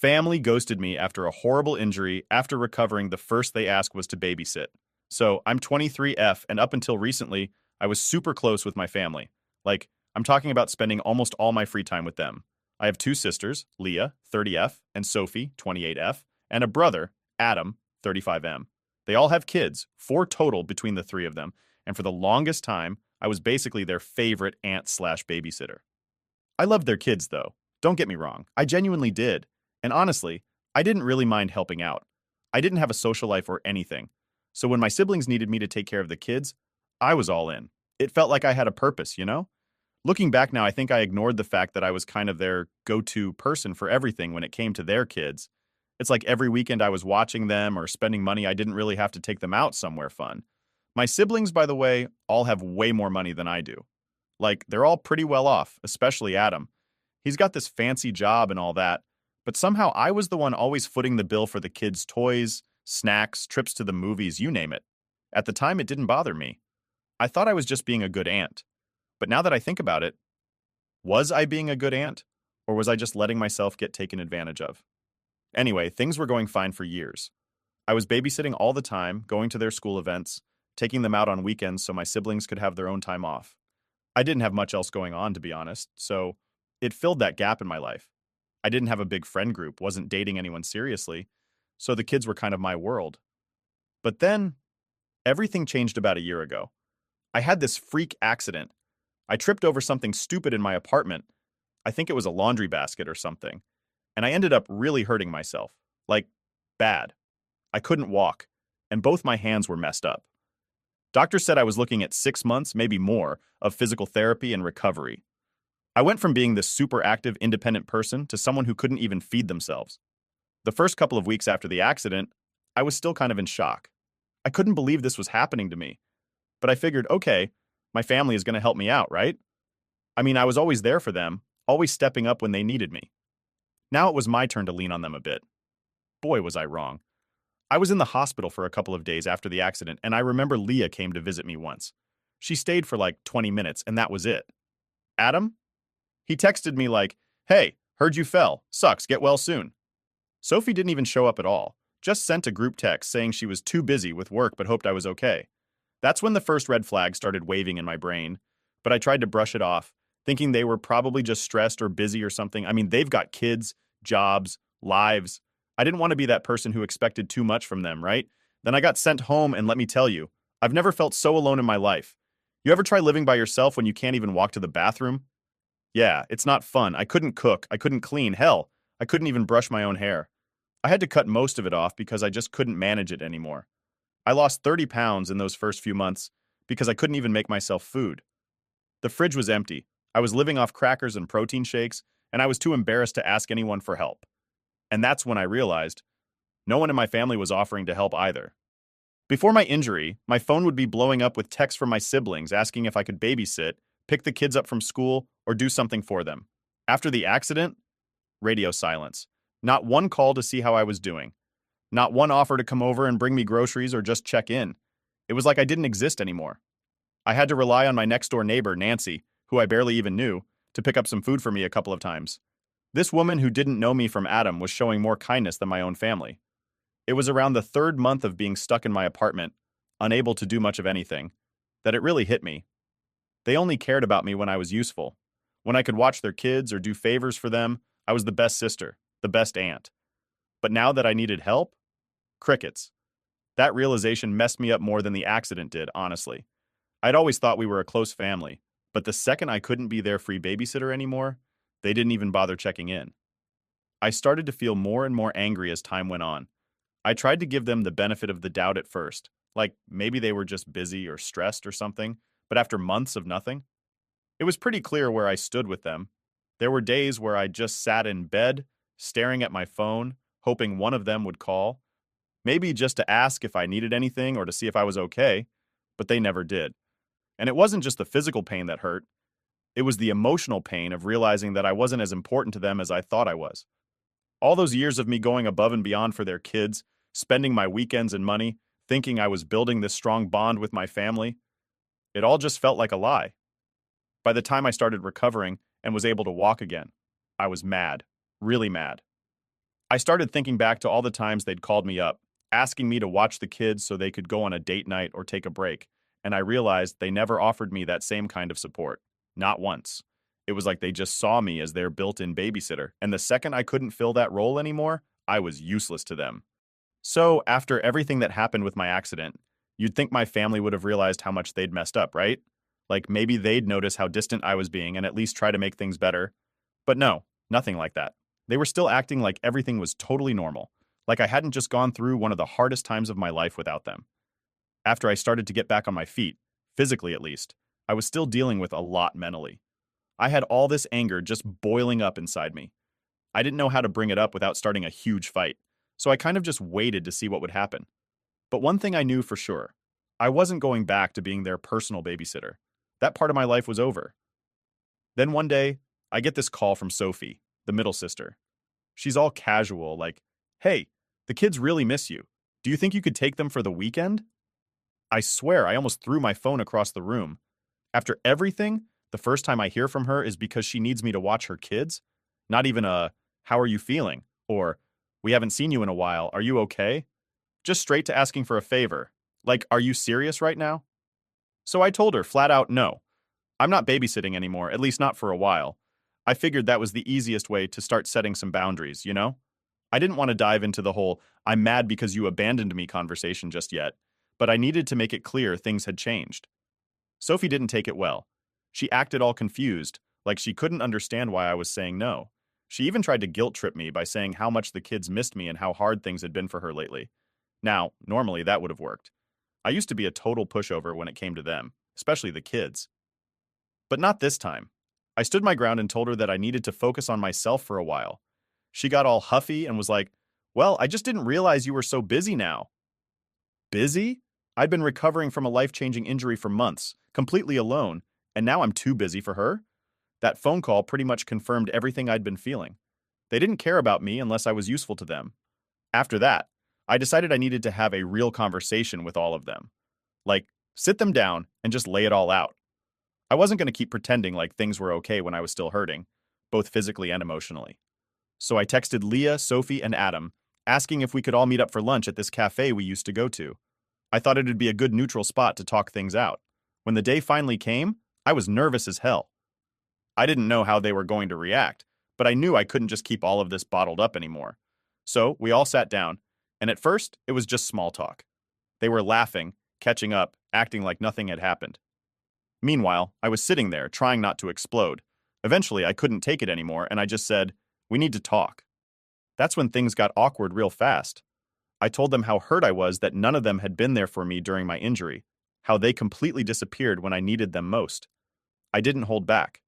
Family ghosted me after a horrible injury after recovering. The first they asked was to babysit. So I'm 23F, and up until recently, I was super close with my family. Like, I'm talking about spending almost all my free time with them. I have two sisters, Leah, 30F, and Sophie, 28F, and a brother, Adam, 35M. They all have kids, four total between the three of them, and for the longest time, I was basically their favorite aunt slash babysitter. I loved their kids, though. Don't get me wrong, I genuinely did. And honestly, I didn't really mind helping out. I didn't have a social life or anything. So when my siblings needed me to take care of the kids, I was all in. It felt like I had a purpose, you know? Looking back now, I think I ignored the fact that I was kind of their go-to person for everything when it came to their kids. It's like every weekend I was watching them or spending money, I didn't really have to take them out somewhere fun. My siblings, by the way, all have way more money than I do. Like, they're all pretty well off, especially Adam. He's got this fancy job and all that, but somehow I was the one always footing the bill for the kids' toys, snacks, trips to the movies, you name it. At the time, it didn't bother me. I thought I was just being a good aunt. But now that I think about it, was I being a good aunt? Or was I just letting myself get taken advantage of? Anyway, things were going fine for years. I was babysitting all the time, going to their school events, taking them out on weekends so my siblings could have their own time off. I didn't have much else going on, to be honest, so it filled that gap in my life. I didn't have a big friend group, wasn't dating anyone seriously, so the kids were kind of my world. But then, everything changed about a year ago. I had this freak accident. I tripped over something stupid in my apartment. I think it was a laundry basket or something. And I ended up really hurting myself. Like, bad. I couldn't walk, and both my hands were messed up. Doctor said I was looking at 6 months, maybe more, of physical therapy and recovery. I went from being this super active, independent person to someone who couldn't even feed themselves. The first couple of weeks after the accident, I was still kind of in shock. I couldn't believe this was happening to me. But I figured, okay, my family is going to help me out, right? I mean, I was always there for them, always stepping up when they needed me. Now it was my turn to lean on them a bit. Boy, was I wrong. I was in the hospital for a couple of days after the accident, and I remember Leah came to visit me once. She stayed for like 20 minutes, and that was it. Adam? He texted me like, "Hey, heard you fell. Sucks, get well soon." Sophie didn't even show up at all, just sent a group text saying she was too busy with work but hoped I was okay. That's when the first red flag started waving in my brain, but I tried to brush it off, thinking they were probably just stressed or busy or something. I mean, they've got kids, jobs, lives. I didn't want to be that person who expected too much from them, right? Then I got sent home, and let me tell you, I've never felt so alone in my life. You ever try living by yourself when you can't even walk to the bathroom? Yeah, it's not fun. I couldn't cook, I couldn't clean, hell, I couldn't even brush my own hair. I had to cut most of it off because I just couldn't manage it anymore. I lost 30 pounds in those first few months because I couldn't even make myself food. The fridge was empty. I was living off crackers and protein shakes, and I was too embarrassed to ask anyone for help. And that's when I realized no one in my family was offering to help either. Before my injury, my phone would be blowing up with texts from my siblings asking if I could babysit, pick the kids up from school, or do something for them. After the accident, radio silence. Not one call to see how I was doing. Not one offer to come over and bring me groceries or just check in. It was like I didn't exist anymore. I had to rely on my next-door neighbor, Nancy, who I barely even knew, to pick up some food for me a couple of times. This woman who didn't know me from Adam was showing more kindness than my own family. It was around the third month of being stuck in my apartment, unable to do much of anything, that it really hit me. They only cared about me when I was useful. When I could watch their kids or do favors for them, I was the best sister, the best aunt. But now that I needed help, crickets. That realization messed me up more than the accident did, honestly. I'd always thought we were a close family, but the second I couldn't be their free babysitter anymore, they didn't even bother checking in. I started to feel more and more angry as time went on. I tried to give them the benefit of the doubt at first, like maybe they were just busy or stressed or something, but after months of nothing, it was pretty clear where I stood with them. There were days where I just sat in bed, staring at my phone, hoping one of them would call, maybe just to ask if I needed anything or to see if I was okay, but they never did. And it wasn't just the physical pain that hurt. It was the emotional pain of realizing that I wasn't as important to them as I thought I was. All those years of me going above and beyond for their kids, spending my weekends and money, thinking I was building this strong bond with my family, it all just felt like a lie. By the time I started recovering and was able to walk again, I was mad, really mad. I started thinking back to all the times they'd called me up, asking me to watch the kids so they could go on a date night or take a break, and I realized they never offered me that same kind of support. Not once. It was like they just saw me as their built-in babysitter, and the second I couldn't fill that role anymore, I was useless to them. So, after everything that happened with my accident, you'd think my family would have realized how much they'd messed up, right? Like maybe they'd notice how distant I was being and at least try to make things better. But no, nothing like that. They were still acting like everything was totally normal, like I hadn't just gone through one of the hardest times of my life without them. After I started to get back on my feet, physically at least, I was still dealing with a lot mentally. I had all this anger just boiling up inside me. I didn't know how to bring it up without starting a huge fight, so I kind of just waited to see what would happen. But one thing I knew for sure, I wasn't going back to being their personal babysitter. That part of my life was over. Then one day, I get this call from Sophie, the middle sister. She's all casual, like, "Hey, the kids really miss you. Do you think you could take them for the weekend?" I swear I almost threw my phone across the room. After everything, the first time I hear from her is because she needs me to watch her kids? Not even a, "How are you feeling?" or, "We haven't seen you in a while. Are you okay?" Just straight to asking for a favor. Like, "Are you serious right now?" So I told her flat out no. I'm not babysitting anymore, at least not for a while. I figured that was the easiest way to start setting some boundaries, you know? I didn't want to dive into the whole "I'm mad because you abandoned me" conversation just yet, but I needed to make it clear things had changed. Sophie didn't take it well. She acted all confused, like she couldn't understand why I was saying no. She even tried to guilt trip me by saying how much the kids missed me and how hard things had been for her lately. Now, normally that would have worked. I used to be a total pushover when it came to them, especially the kids. But not this time. I stood my ground and told her that I needed to focus on myself for a while. She got all huffy and was like, "Well, I just didn't realize you were so busy now." Busy? I'd been recovering from a life-changing injury for months, completely alone, and now I'm too busy for her? That phone call pretty much confirmed everything I'd been feeling. They didn't care about me unless I was useful to them. After that, I decided I needed to have a real conversation with all of them. Like, sit them down and just lay it all out. I wasn't going to keep pretending like things were okay when I was still hurting, both physically and emotionally. So I texted Leah, Sophie, and Adam, asking if we could all meet up for lunch at this cafe we used to go to. I thought it'd be a good neutral spot to talk things out. When the day finally came, I was nervous as hell. I didn't know how they were going to react, but I knew I couldn't just keep all of this bottled up anymore. So we all sat down, and at first, it was just small talk. They were laughing, catching up, acting like nothing had happened. Meanwhile, I was sitting there, trying not to explode. Eventually, I couldn't take it anymore, and I just said, "We need to talk." That's when things got awkward real fast. I told them how hurt I was that none of them had been there for me during my injury, how they completely disappeared when I needed them most. I didn't hold back.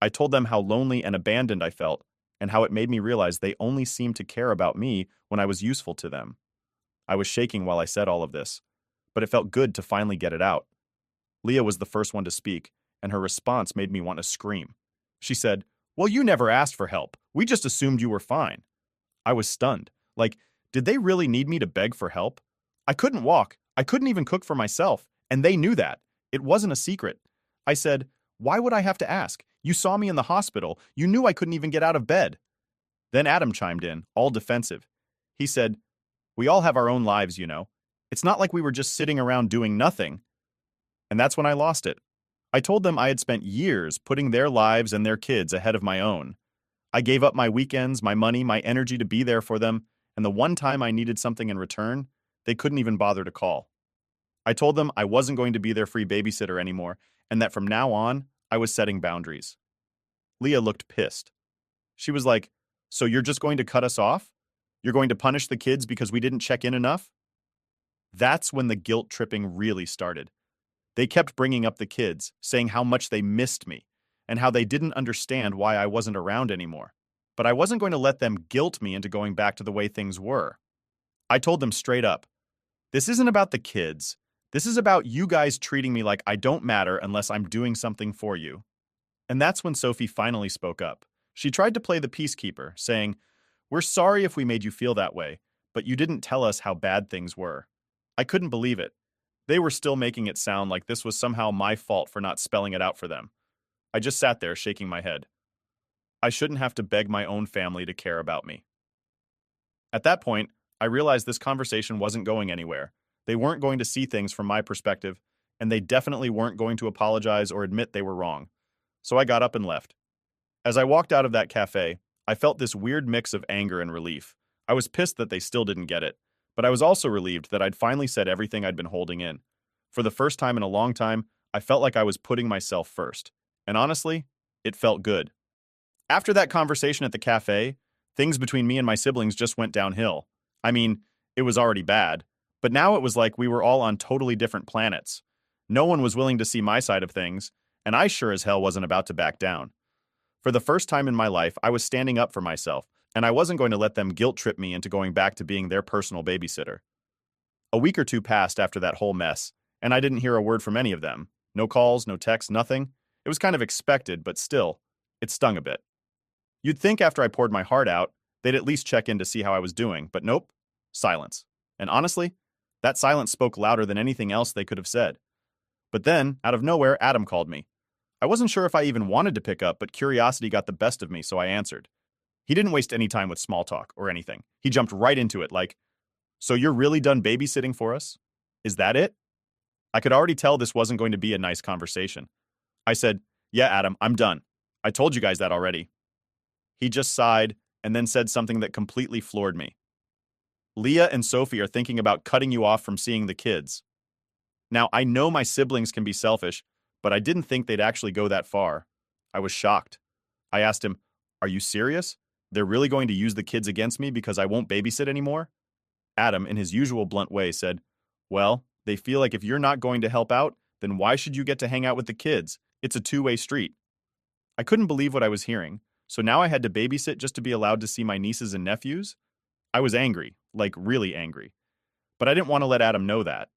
I told them how lonely and abandoned I felt, and how it made me realize they only seemed to care about me when I was useful to them. I was shaking while I said all of this, but it felt good to finally get it out. Leah was the first one to speak, and her response made me want to scream. She said, "Well, you never asked for help. We just assumed you were fine." I was stunned. Like, did they really need me to beg for help? I couldn't walk. I couldn't even cook for myself, and they knew that. It wasn't a secret. I said, "Why would I have to ask? You saw me in the hospital. You knew I couldn't even get out of bed." Then Adam chimed in, all defensive. He said, "We all have our own lives, you know. It's not like we were just sitting around doing nothing." And that's when I lost it. I told them I had spent years putting their lives and their kids ahead of my own. I gave up my weekends, my money, my energy to be there for them, and the one time I needed something in return, they couldn't even bother to call. I told them I wasn't going to be their free babysitter anymore, and that from now on, I was setting boundaries. Leah looked pissed. She was like, "So you're just going to cut us off? You're going to punish the kids because we didn't check in enough?" That's when the guilt tripping really started. They kept bringing up the kids, saying how much they missed me, and how they didn't understand why I wasn't around anymore. But I wasn't going to let them guilt me into going back to the way things were. I told them straight up, "This isn't about the kids. This is about you guys treating me like I don't matter unless I'm doing something for you." And that's when Sophie finally spoke up. She tried to play the peacekeeper, saying, "We're sorry if we made you feel that way, but you didn't tell us how bad things were." I couldn't believe it. They were still making it sound like this was somehow my fault for not spelling it out for them. I just sat there shaking my head. I shouldn't have to beg my own family to care about me. At that point, I realized this conversation wasn't going anywhere. They weren't going to see things from my perspective, and they definitely weren't going to apologize or admit they were wrong. So I got up and left. As I walked out of that cafe, I felt this weird mix of anger and relief. I was pissed that they still didn't get it, but I was also relieved that I'd finally said everything I'd been holding in. For the first time in a long time, I felt like I was putting myself first. And honestly, it felt good. After that conversation at the cafe, things between me and my siblings just went downhill. I mean, it was already bad, but now it was like we were all on totally different planets. No one was willing to see my side of things, and I sure as hell wasn't about to back down. For the first time in my life, I was standing up for myself, and I wasn't going to let them guilt trip me into going back to being their personal babysitter. A week or two passed after that whole mess, and I didn't hear a word from any of them. No calls, no texts, nothing. It was kind of expected, but still, it stung a bit. You'd think after I poured my heart out, they'd at least check in to see how I was doing, but nope, silence. And honestly, that silence spoke louder than anything else they could have said. But then, out of nowhere, Adam called me. I wasn't sure if I even wanted to pick up, but curiosity got the best of me, so I answered. He didn't waste any time with small talk or anything. He jumped right into it like, "So you're really done babysitting for us? Is that it?" I could already tell this wasn't going to be a nice conversation. I said, "Yeah, Adam, I'm done. I told you guys that already." He just sighed and then said something that completely floored me. "Leah and Sophie are thinking about cutting you off from seeing the kids." Now, I know my siblings can be selfish, but I didn't think they'd actually go that far. I was shocked. I asked him, "Are you serious? They're really going to use the kids against me because I won't babysit anymore?" Adam, in his usual blunt way, said, "Well, they feel like if you're not going to help out, then why should you get to hang out with the kids? It's a two-way street." I couldn't believe what I was hearing, so now I had to babysit just to be allowed to see my nieces and nephews? I was angry, like really angry. But I didn't want to let Adam know that.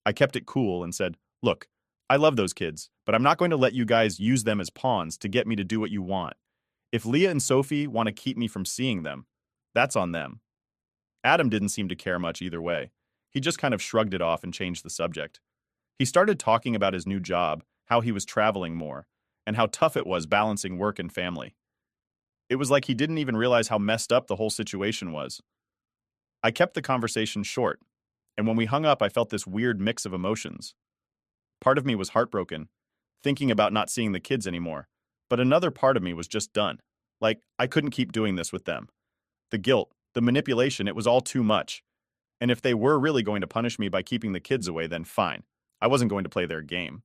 I kept it cool and said, "Look, I love those kids, but I'm not going to let you guys use them as pawns to get me to do what you want. If Leah and Sophie want to keep me from seeing them, that's on them." Adam didn't seem to care much either way. He just kind of shrugged it off and changed the subject. He started talking about his new job, how he was traveling more, and how tough it was balancing work and family. It was like he didn't even realize how messed up the whole situation was. I kept the conversation short, and when we hung up, I felt this weird mix of emotions. Part of me was heartbroken, thinking about not seeing the kids anymore, but another part of me was just done. Like, I couldn't keep doing this with them. The guilt, the manipulation, it was all too much. And if they were really going to punish me by keeping the kids away, then fine. I wasn't going to play their game.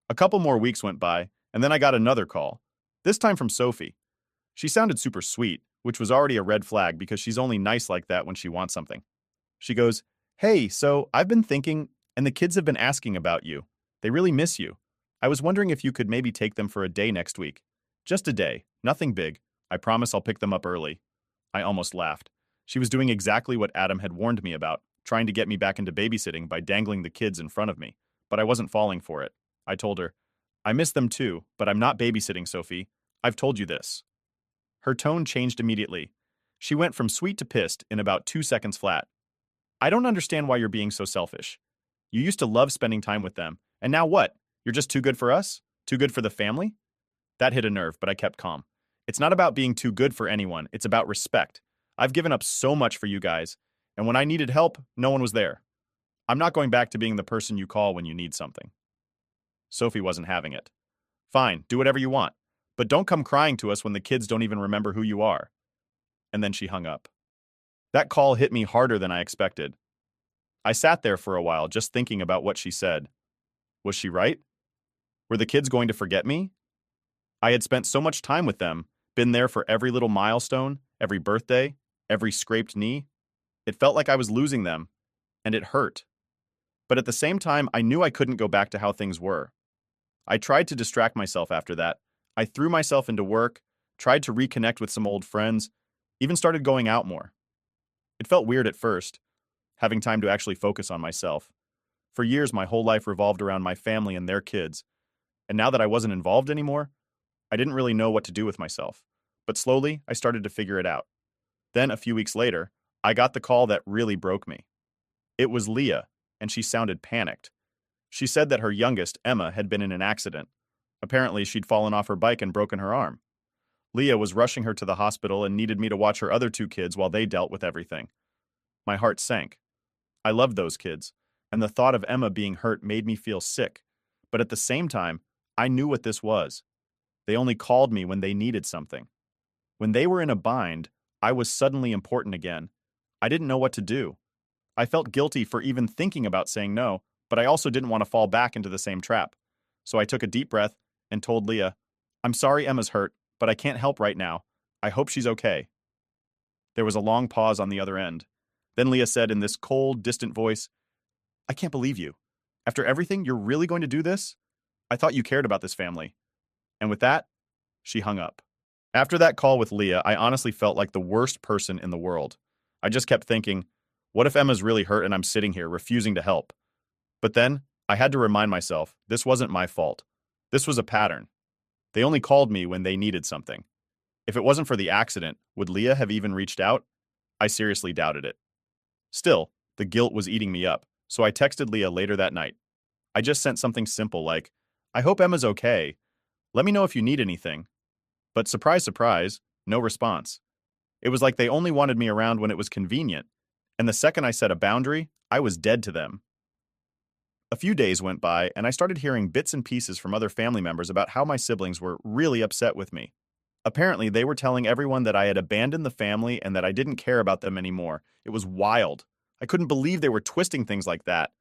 A couple more weeks went by, and then I got another call, this time from Sophie. She sounded super sweet, which was already a red flag because she's only nice like that when she wants something. She goes, "Hey, so I've been thinking, and the kids have been asking about you. They really miss you. I was wondering if you could maybe take them for a day next week. Just a day, nothing big. I promise I'll pick them up early." I almost laughed. She was doing exactly what Adam had warned me about, trying to get me back into babysitting by dangling the kids in front of me, but I wasn't falling for it. I told her, "I miss them too, but I'm not babysitting, Sophie. I've told you this." Her tone changed immediately. She went from sweet to pissed in about 2 seconds flat. "I don't understand why you're being so selfish. You used to love spending time with them, and now what? You're just too good for us? Too good for the family?" That hit a nerve, but I kept calm. It's not about being too good for anyone, it's about respect. I've given up so much for you guys, and when I needed help, no one was there. I'm not going back to being the person you call when you need something. Sophie wasn't having it. "Fine, do whatever you want, but don't come crying to us when the kids don't even remember who you are." And then she hung up. That call hit me harder than I expected. I sat there for a while just thinking about what she said. Was she right? Were the kids going to forget me? I had spent so much time with them, been there for every little milestone, every birthday, every scraped knee. It felt like I was losing them, and it hurt. But at the same time, I knew I couldn't go back to how things were. I tried to distract myself after that. I threw myself into work, tried to reconnect with some old friends, even started going out more. It felt weird at first, having time to actually focus on myself. For years, my whole life revolved around my family and their kids, and now that I wasn't involved anymore, I didn't really know what to do with myself. But slowly, I started to figure it out. Then, a few weeks later, I got the call that really broke me. It was Leah, and she sounded panicked. She said that her youngest, Emma, had been in an accident. Apparently, she'd fallen off her bike and broken her arm. Leah was rushing her to the hospital and needed me to watch her other two kids while they dealt with everything. My heart sank. I loved those kids, and the thought of Emma being hurt made me feel sick. But at the same time, I knew what this was. They only called me when they needed something. When they were in a bind, I was suddenly important again. I didn't know what to do. I felt guilty for even thinking about saying no, but I also didn't want to fall back into the same trap. So I took a deep breath and told Leah, "I'm sorry Emma's hurt, but I can't help right now. I hope she's okay." There was a long pause on the other end. Then Leah said in this cold, distant voice, "I can't believe you. After everything, you're really going to do this? I thought you cared about this family." And with that, she hung up. After that call with Leah, I honestly felt like the worst person in the world. I just kept thinking, what if Emma's really hurt and I'm sitting here refusing to help? But then, I had to remind myself, this wasn't my fault. This was a pattern. They only called me when they needed something. If it wasn't for the accident, would Leah have even reached out? I seriously doubted it. Still, the guilt was eating me up, so I texted Leah later that night. I just sent something simple like, "I hope Emma's okay. Let me know if you need anything." But surprise, surprise, no response. It was like they only wanted me around when it was convenient, and the second I set a boundary, I was dead to them. A few days went by, and I started hearing bits and pieces from other family members about how my siblings were really upset with me. Apparently, they were telling everyone that I had abandoned the family and that I didn't care about them anymore. It was wild. I couldn't believe they were twisting things like that.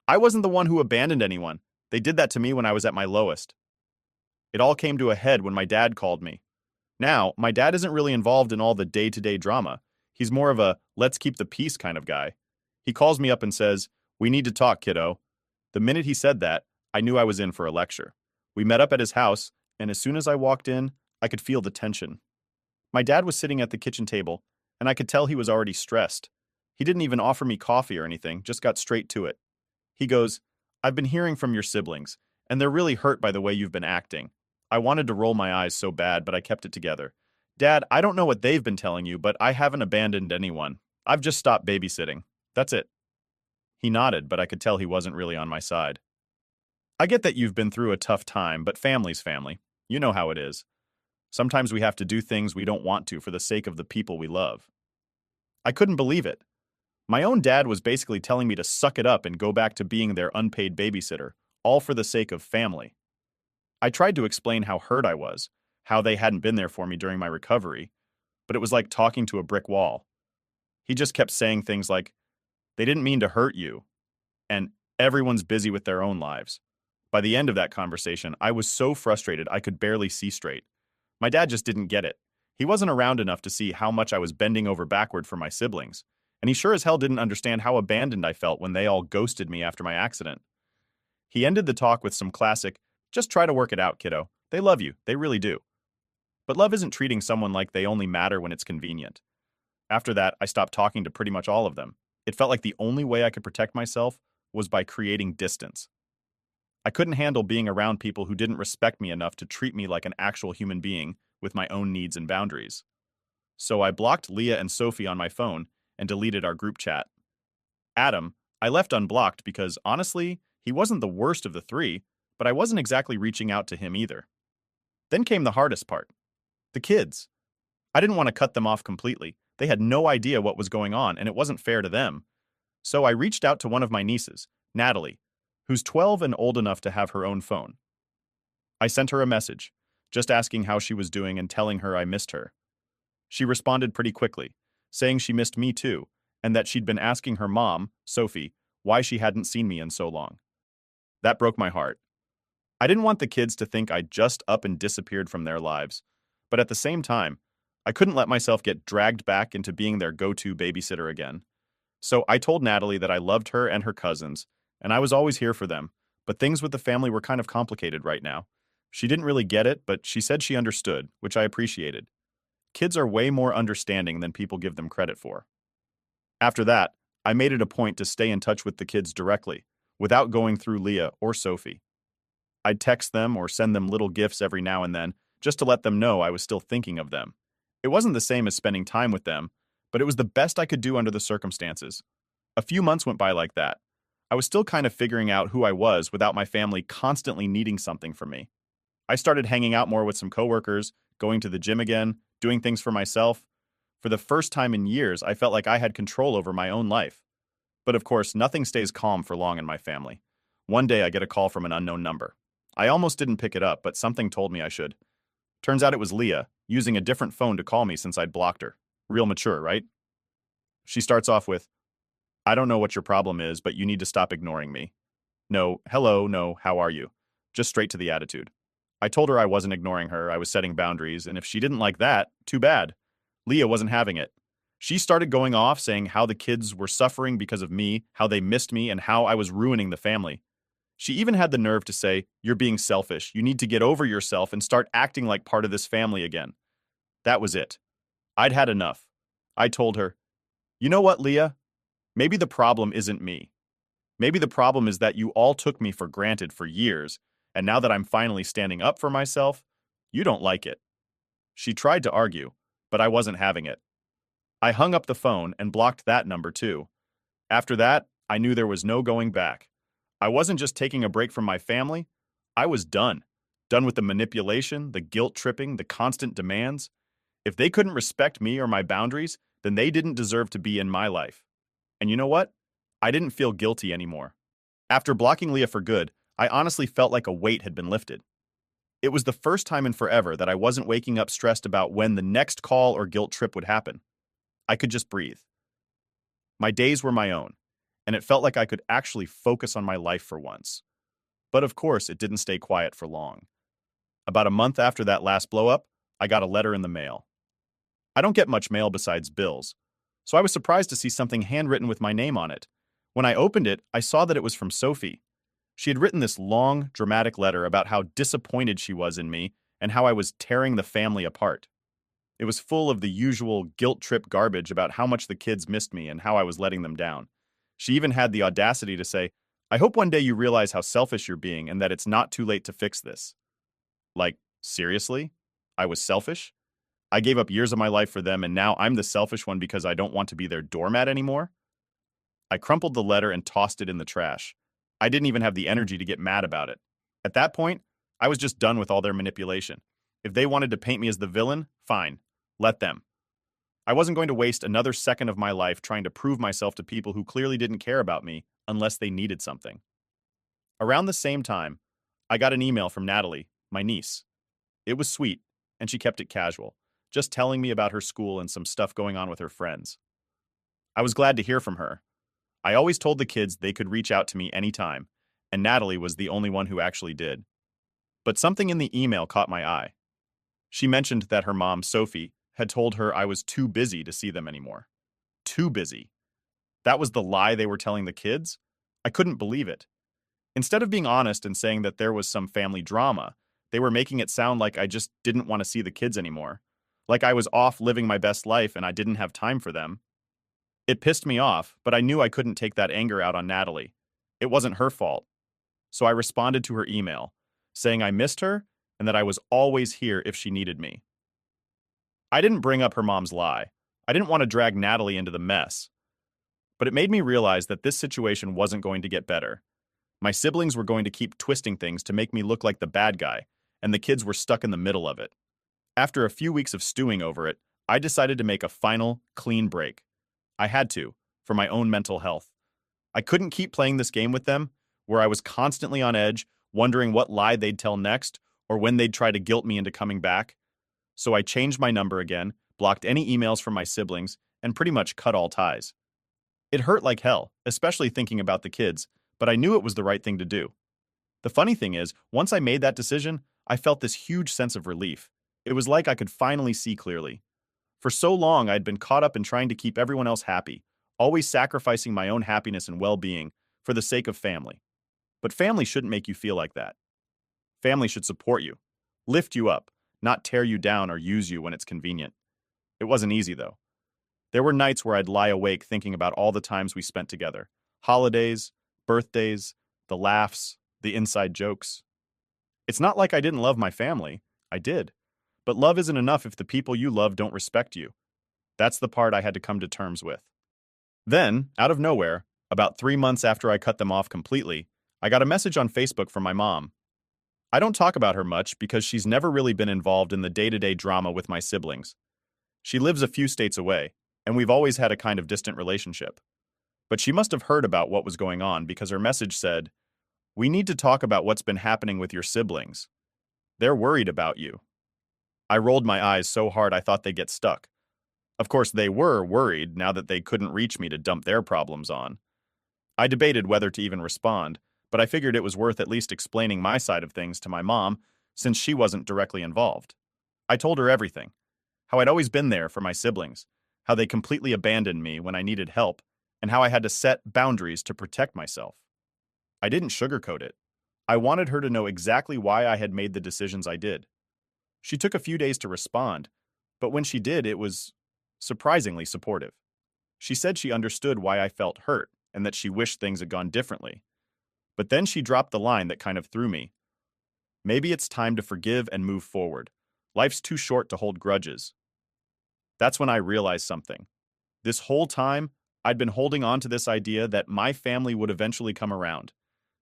I wasn't the one who abandoned anyone. They did that to me when I was at my lowest. It all came to a head when my dad called me. Now, my dad isn't really involved in all the day-to-day drama. He's more of a let's keep the peace kind of guy. He calls me up and says, "We need to talk, kiddo." The minute he said that, I knew I was in for a lecture. We met up at his house, and as soon as I walked in, I could feel the tension. My dad was sitting at the kitchen table, and I could tell he was already stressed. He didn't even offer me coffee or anything, just got straight to it. He goes, "I've been hearing from your siblings, and they're really hurt by the way you've been acting." I wanted to roll my eyes so bad, but I kept it together. "Dad, I don't know what they've been telling you, but I haven't abandoned anyone. I've just stopped babysitting. That's it." He nodded, but I could tell he wasn't really on my side. "I get that you've been through a tough time, but family's family. You know how it is. Sometimes we have to do things we don't want to for the sake of the people we love." I couldn't believe it. My own dad was basically telling me to suck it up and go back to being their unpaid babysitter, all for the sake of family. I tried to explain how hurt I was, how they hadn't been there for me during my recovery, but it was like talking to a brick wall. He just kept saying things like, "They didn't mean to hurt you," and "everyone's busy with their own lives." By the end of that conversation, I was so frustrated I could barely see straight. My dad just didn't get it. He wasn't around enough to see how much I was bending over backward for my siblings, and he sure as hell didn't understand how abandoned I felt when they all ghosted me after my accident. He ended the talk with some classic, "Just try to work it out, kiddo. They love you, they really do." But love isn't treating someone like they only matter when it's convenient. After that, I stopped talking to pretty much all of them. It felt like the only way I could protect myself was by creating distance. I couldn't handle being around people who didn't respect me enough to treat me like an actual human being with my own needs and boundaries. So I blocked Leah and Sophie on my phone and deleted our group chat. Adam, I left unblocked because, honestly, he wasn't the worst of the three, but I wasn't exactly reaching out to him either. Then came the hardest part. The kids. I didn't want to cut them off completely. They had no idea what was going on, and it wasn't fair to them. So I reached out to one of my nieces, Natalie, who's 12 and old enough to have her own phone. I sent her a message, just asking how she was doing and telling her I missed her. She responded pretty quickly, saying she missed me too, and that she'd been asking her mom, Sophie, why she hadn't seen me in so long. That broke my heart. I didn't want the kids to think I'd just up and disappeared from their lives, but at the same time, I couldn't let myself get dragged back into being their go-to babysitter again. So I told Natalie that I loved her and her cousins, and I was always here for them, but things with the family were kind of complicated right now. She didn't really get it, but she said she understood, which I appreciated. Kids are way more understanding than people give them credit for. After that, I made it a point to stay in touch with the kids directly, without going through Leah or Sophie. I'd text them or send them little gifts every now and then, just to let them know I was still thinking of them. It wasn't the same as spending time with them, but it was the best I could do under the circumstances. A few months went by like that. I was still kind of figuring out who I was without my family constantly needing something from me. I started hanging out more with some coworkers, going to the gym again, doing things for myself. For the first time in years, I felt like I had control over my own life. But of course, nothing stays calm for long in my family. One day I get a call from an unknown number. I almost didn't pick it up, but something told me I should. Turns out it was Leah, using a different phone to call me since I'd blocked her. Real mature, right? She starts off with, "I don't know what your problem is, but you need to stop ignoring me." No, hello, no, how are you? Just straight to the attitude. I told her I wasn't ignoring her, I was setting boundaries, and if she didn't like that, too bad. Leah wasn't having it. She started going off saying how the kids were suffering because of me, how they missed me, and how I was ruining the family. She even had the nerve to say, "You're being selfish. You need to get over yourself and start acting like part of this family again." That was it. I'd had enough. I told her, "You know what, Leah? Maybe the problem isn't me. Maybe the problem is that you all took me for granted for years, and now that I'm finally standing up for myself, you don't like it." She tried to argue, but I wasn't having it. I hung up the phone and blocked that number too. After that, I knew there was no going back. I wasn't just taking a break from my family, I was done. Done with the manipulation, the guilt tripping, the constant demands. If they couldn't respect me or my boundaries, then they didn't deserve to be in my life. And you know what? I didn't feel guilty anymore. After blocking Leah for good, I honestly felt like a weight had been lifted. It was the first time in forever that I wasn't waking up stressed about when the next call or guilt trip would happen. I could just breathe. My days were my own, and it felt like I could actually focus on my life for once. But of course, it didn't stay quiet for long. About a month after that last blow-up, I got a letter in the mail. I don't get much mail besides bills, so I was surprised to see something handwritten with my name on it. When I opened it, I saw that it was from Sophie. She had written this long, dramatic letter about how disappointed she was in me and how I was tearing the family apart. It was full of the usual guilt trip garbage about how much the kids missed me and how I was letting them down. She even had the audacity to say, "I hope one day you realize how selfish you're being and that it's not too late to fix this." Like, seriously? I was selfish? I gave up years of my life for them and now I'm the selfish one because I don't want to be their doormat anymore? I crumpled the letter and tossed it in the trash. I didn't even have the energy to get mad about it. At that point, I was just done with all their manipulation. If they wanted to paint me as the villain, fine. Let them. I wasn't going to waste another second of my life trying to prove myself to people who clearly didn't care about me unless they needed something. Around the same time, I got an email from Natalie, my niece. It was sweet, and she kept it casual, just telling me about her school and some stuff going on with her friends. I was glad to hear from her. I always told the kids they could reach out to me anytime, and Natalie was the only one who actually did. But something in the email caught my eye. She mentioned that her mom, Sophie, had told her I was too busy to see them anymore. Too busy. That was the lie they were telling the kids? I couldn't believe it. Instead of being honest and saying that there was some family drama, they were making it sound like I just didn't want to see the kids anymore. Like I was off living my best life and I didn't have time for them. It pissed me off, but I knew I couldn't take that anger out on Natalie. It wasn't her fault. So I responded to her email, saying I missed her and that I was always here if she needed me. I didn't bring up her mom's lie. I didn't want to drag Natalie into the mess. But it made me realize that this situation wasn't going to get better. My siblings were going to keep twisting things to make me look like the bad guy, and the kids were stuck in the middle of it. After a few weeks of stewing over it, I decided to make a final, clean break. I had to, for my own mental health. I couldn't keep playing this game with them, where I was constantly on edge, wondering what lie they'd tell next, or when they'd try to guilt me into coming back. So I changed my number again, blocked any emails from my siblings, and pretty much cut all ties. It hurt like hell, especially thinking about the kids, but I knew it was the right thing to do. The funny thing is, once I made that decision, I felt this huge sense of relief. It was like I could finally see clearly. For so long, I'd been caught up in trying to keep everyone else happy, always sacrificing my own happiness and well-being for the sake of family. But family shouldn't make you feel like that. Family should support you, lift you up, not tear you down or use you when it's convenient. It wasn't easy, though. There were nights where I'd lie awake thinking about all the times we spent together. Holidays, birthdays, the laughs, the inside jokes. It's not like I didn't love my family. I did. But love isn't enough if the people you love don't respect you. That's the part I had to come to terms with. Then, out of nowhere, about 3 months after I cut them off completely, I got a message on Facebook from my mom. I don't talk about her much because she's never really been involved in the day-to-day drama with my siblings. She lives a few states away, and we've always had a kind of distant relationship. But she must have heard about what was going on because her message said, "We need to talk about what's been happening with your siblings. They're worried about you." I rolled my eyes so hard I thought they'd get stuck. Of course, they were worried now that they couldn't reach me to dump their problems on. I debated whether to even respond, but I figured it was worth at least explaining my side of things to my mom since she wasn't directly involved. I told her everything, how I'd always been there for my siblings, how they completely abandoned me when I needed help, and how I had to set boundaries to protect myself. I didn't sugarcoat it. I wanted her to know exactly why I had made the decisions I did. She took a few days to respond, but when she did, it was surprisingly supportive. She said she understood why I felt hurt and that she wished things had gone differently. But then she dropped the line that kind of threw me. Maybe it's time to forgive and move forward. Life's too short to hold grudges. That's when I realized something. This whole time, I'd been holding on to this idea that my family would eventually come around,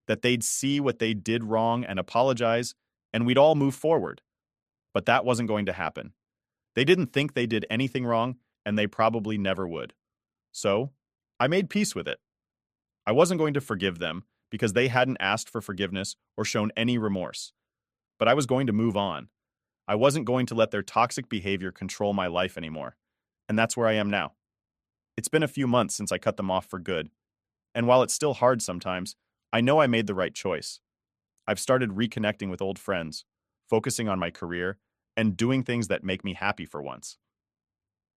that they'd see what they did wrong and apologize, and we'd all move forward. But that wasn't going to happen. They didn't think they did anything wrong, and they probably never would. So, I made peace with it. I wasn't going to forgive them because they hadn't asked for forgiveness or shown any remorse. But I was going to move on. I wasn't going to let their toxic behavior control my life anymore. And that's where I am now. It's been a few months since I cut them off for good. And while it's still hard sometimes, I know I made the right choice. I've started reconnecting with old friends, focusing on my career, and doing things that make me happy for once.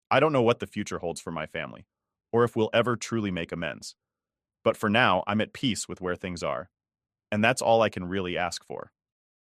I don't know what the future holds for my family, or if we'll ever truly make amends. But for now, I'm at peace with where things are. And that's all I can really ask for.